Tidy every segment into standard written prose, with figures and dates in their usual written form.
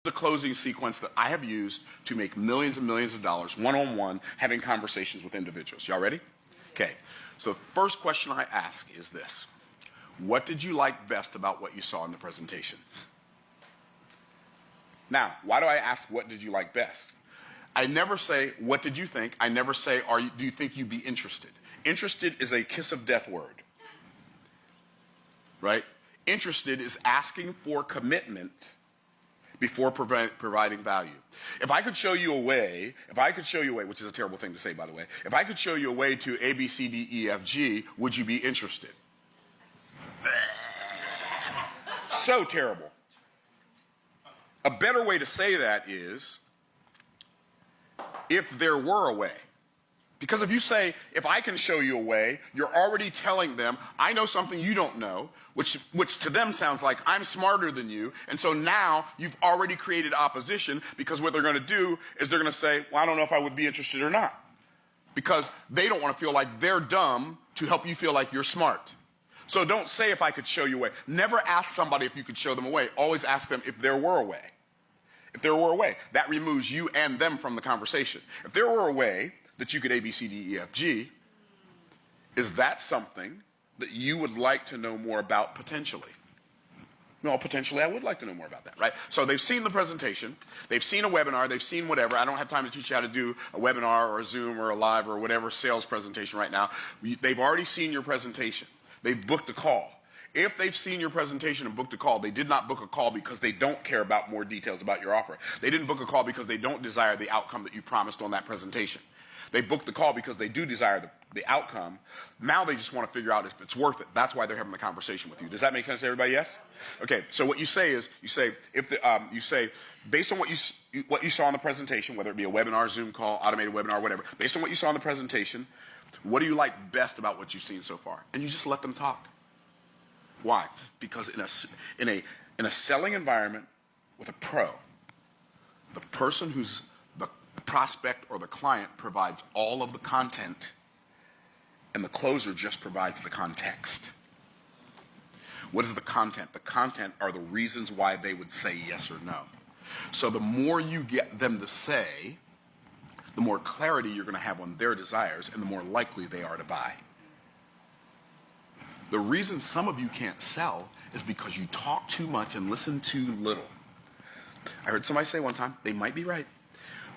The closing sequence that I have used to make millions and millions of dollars one-on-one having conversations with individuals. Y'all ready? Okay. So the first question I ask is this. What did you like best about what you saw in the presentation? Now, why do I ask what did you like best? I never say, what did you think? I never say, do you think you'd be interested? Interested is a kiss of death word. Right? Interested is asking for commitment before providing value. If I could show you a way, which is a terrible thing to say, by the way, if I could show you a way to A, B, C, D, E, F, G, would you be interested? So terrible. A better way to say that is, if there were a way. Because if you say, if I can show you a way, you're already telling them, I know something you don't know, which to them sounds like I'm smarter than you. And so now you've already created opposition, because what they're going to do is they're going to say, well, I don't know if I would be interested or not. Because they don't want to feel like they're dumb to help you feel like you're smart. So don't say, if I could show you a way. Never ask somebody if you could show them a way. Always ask them if there were a way. If there were a way. That removes you and them from the conversation. If there were a way that you could A, B, C, D, E, F, G, is that something that you would like to know more about potentially? No, potentially I would like to know more about that, right? So they've seen the presentation, they've seen a webinar, they've seen whatever. I don't have time to teach you how to do a webinar or a Zoom or a live or whatever sales presentation right now. They've already seen your presentation. They've booked a call. If they've seen your presentation and booked a call, they did not book a call because they don't care about more details about your offer. They didn't book a call because they don't desire the outcome that you promised on that presentation. They booked the call because they do desire the outcome. Now they just want to figure out if it's worth it. That's why they're having the conversation with you. Does that make sense to everybody? Yes? Okay. So what you say is, you say based on what you saw in the presentation, whether it be a webinar, Zoom call, automated webinar, whatever, based on what you saw in the presentation, what do you like best about what you've seen so far? And you just let them talk. Why? Because in a selling environment with a pro, the person who's the prospect or the client provides all of the content, and the closer just provides the context. What is the content? The content are the reasons why they would say yes or no. So the more you get them to say, the more clarity you're going to have on their desires, and the more likely they are to buy. The reason some of you can't sell is because you talk too much and listen too little. I heard somebody say one time, they might be right.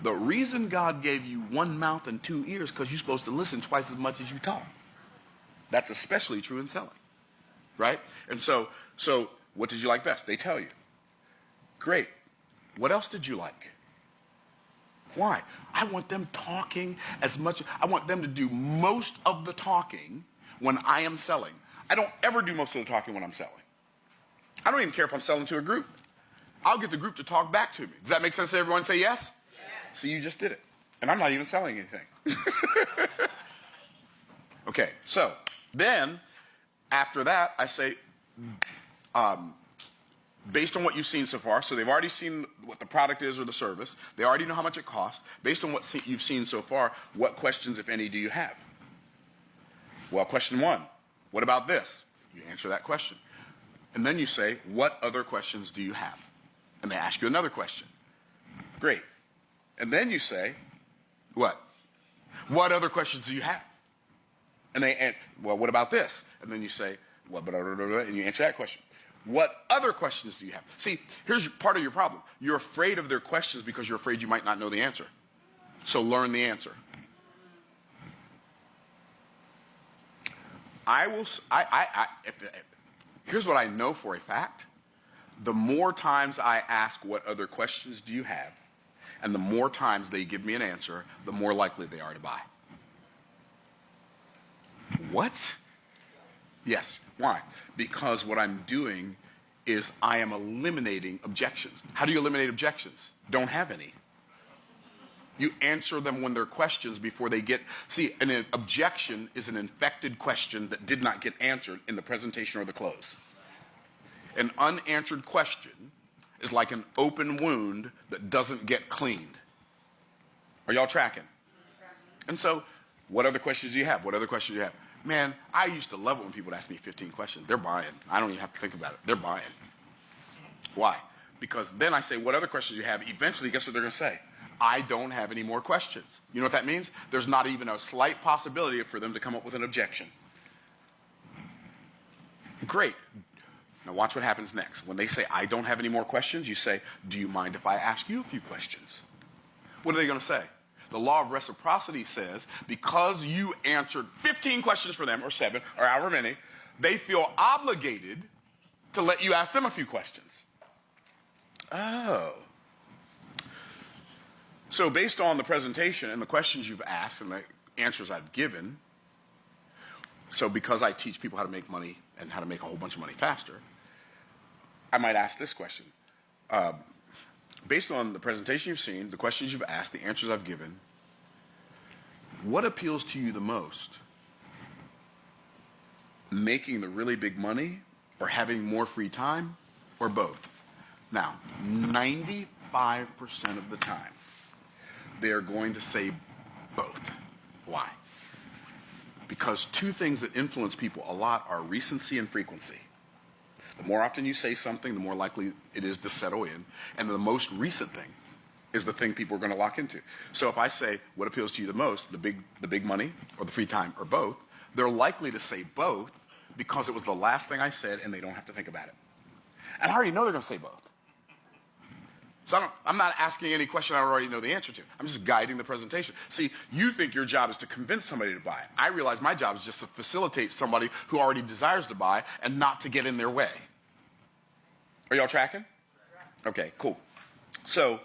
The reason God gave you one mouth and two ears is because you're supposed to listen twice as much as you talk. That's especially true in selling, right? And so what did you like best? They tell you. Great. What else did you like? Why? I want them talking as much. I want them to do most of the talking when I am selling. I don't ever do most of the talking when I'm selling. I don't even care if I'm selling to a group. I'll get the group to talk back to me. Does that make sense to everyone? Say yes? Yes. See, you just did it. And I'm not even selling anything. Okay, so then after that, I say, based on what you've seen so far, so they've already seen what the product is or the service. They already know how much it costs. Based on what you've seen so far, what questions, if any, do you have? Well, question one, what about this? You answer that question. And then you say, what other questions do you have? And they ask you another question. Great. And then you say, what? What other questions do you have? And they answer, well, what about this? And then you say, well, and you answer that question. What other questions do you have? See, here's part of your problem. You're afraid of their questions because you're afraid you might not know the answer. So learn the answer. Here's what I know for a fact. The more times I ask what other questions do you have, and the more times they give me an answer, the more likely they are to buy. What? Yes. Why? Because what I'm doing is I am eliminating objections. How do you eliminate objections? Don't have any. You answer them when they're questions before they get... See, an objection is an infected question that did not get answered in the presentation or the close. An unanswered question is like an open wound that doesn't get cleaned. Are y'all tracking? And so, what other questions do you have? What other questions do you have? Man, I used to love it when people would ask me 15 questions. They're buying. I don't even have to think about it. They're buying. Why? because then I say, what other questions do you have? Eventually, guess what they're going to say? I don't have any more questions. You know what that means? There's not even a slight possibility for them to come up with an objection. Great. Now watch what happens next. When they say, I don't have any more questions, you say, do you mind if I ask you a few questions? What are they going to say? The law of reciprocity says, because you answered 15 questions for them, or 7, or however many, they feel obligated to let you ask them a few questions. Oh. So based on the presentation and the questions you've asked and the answers I've given, so because I teach people how to make money and how to make a whole bunch of money faster, I might ask this question. Based on the presentation you've seen, the questions you've asked, the answers I've given, what appeals to you the most? Making the really big money or having more free time, or both? Now, 95% of the time, they are going to say both. Why? Because two things that influence people a lot are recency and frequency. The more often you say something, the more likely it is to settle in. And the most recent thing is the thing people are going to lock into. So if I say, what appeals to you the most, the big money or the free time or both, they're likely to say both because it was the last thing I said and they don't have to think about it. And I already know they're going to say both. So I'm not asking any question I already know the answer to. I'm just guiding the presentation. See, you think your job is to convince somebody to buy. I realize my job is just to facilitate somebody who already desires to buy and not to get in their way. Are y'all tracking? Okay, cool. So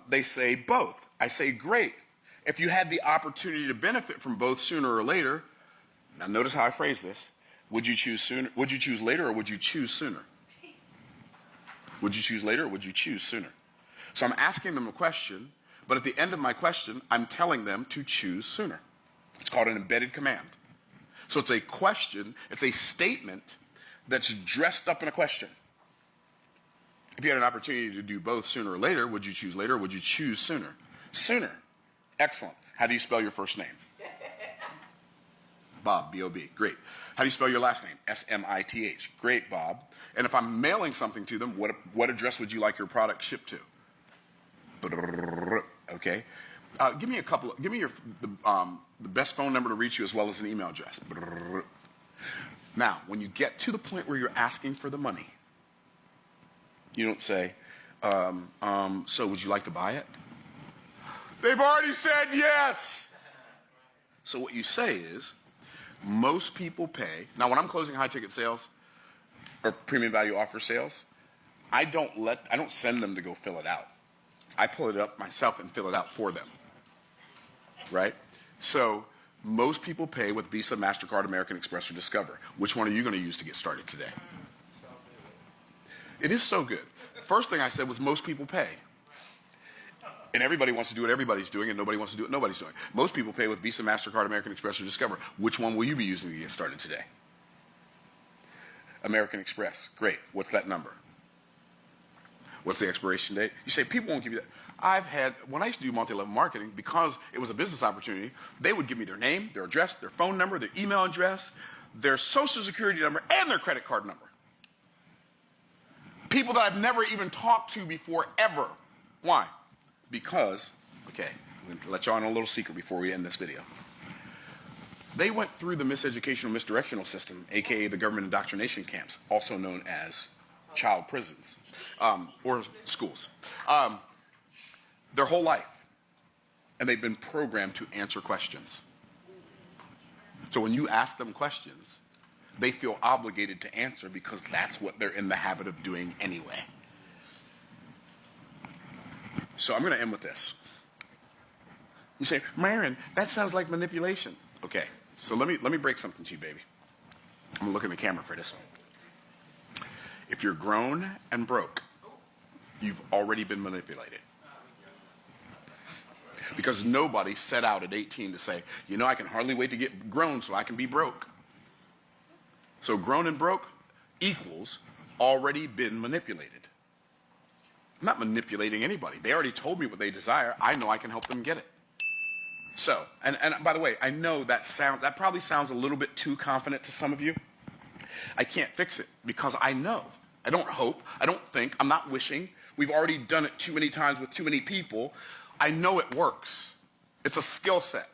they say both. I say, great. If you had the opportunity to benefit from both sooner or later, now notice how I phrase this. Would you choose sooner? Would you choose later, or would you choose sooner? Would you choose later, or would you choose sooner? So I'm asking them a question, but at the end of my question, I'm telling them to choose sooner. It's called an embedded command. So it's a question, it's a statement that's dressed up in a question. If you had an opportunity to do both sooner or later, would you choose later, or would you choose sooner? Sooner. Excellent. How do you spell your first name? Bob, B-O-B. Great. How do you spell your last name? S-M-I-T-H. Great, Bob. And if I'm mailing something to them, what address would you like your product shipped to? Okay. Give me the best phone number to reach you as well as an email address. Now, when you get to the point where you're asking for the money, you don't say, so would you like to buy it? They've already said yes. So what you say is, most people pay. Now, when I'm closing high-ticket sales or premium value offer sales, I don't send them to go fill it out. I pull it up myself and fill it out for them. Right? So most people pay with Visa, MasterCard, American Express, or Discover. Which one are you going to use to get started today? It is so good. First thing I said was most people pay. And everybody wants to do what everybody's doing, and nobody wants to do what nobody's doing. Most people pay with Visa, MasterCard, American Express, or Discover. Which one will you be using to get started today? American Express. Great. What's that number? What's the expiration date? You say, people won't give you that. When I used to do multi-level marketing, because it was a business opportunity, they would give me their name, their address, their phone number, their email address, their social security number, and their credit card number. People that I've never even talked to before, ever. Why? Because, okay, I'm going to let y'all in a little secret before we end this video. They went through the miseducational, misdirectional system, aka the government indoctrination camps, also known as child prisons, or schools, their whole life. And they've been programmed to answer questions. So when you ask them questions, they feel obligated to answer because that's what they're in the habit of doing anyway. So I'm going to end with this. You say, Myron, that sounds like manipulation. Okay, so let me break something to you, baby. I'm going to look in the camera for this one. If you're grown and broke, you've already been manipulated. Because nobody set out at 18 to say, you know, I can hardly wait to get grown so I can be broke. So grown and broke equals already been manipulated. I'm not manipulating anybody. They already told me what they desire. I know I can help them get it. So, and by the way, I know that probably sounds a little bit too confident to some of you. I can't fix it because I know I don't hope. I don't think. I'm not wishing. We've already done it too many times with too many people. I know it works. It's a skill set.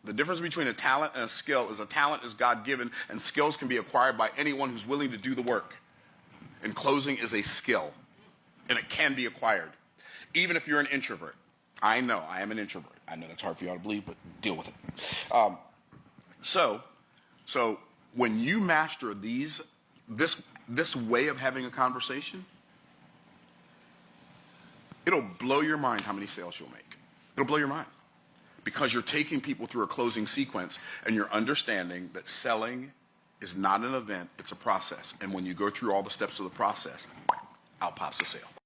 The difference between a talent and a skill is a talent is God-given, and skills can be acquired by anyone who's willing to do the work. And closing is a skill, and it can be acquired. Even if you're an introvert. I know, I am an introvert. I know that's hard for y'all to believe, but deal with it. So when you master this way of having a conversation, it'll blow your mind how many sales you'll make. It'll blow your mind. Because you're taking people through a closing sequence and you're understanding that selling is not an event, it's a process. And when you go through all the steps of the process, out pops the sale.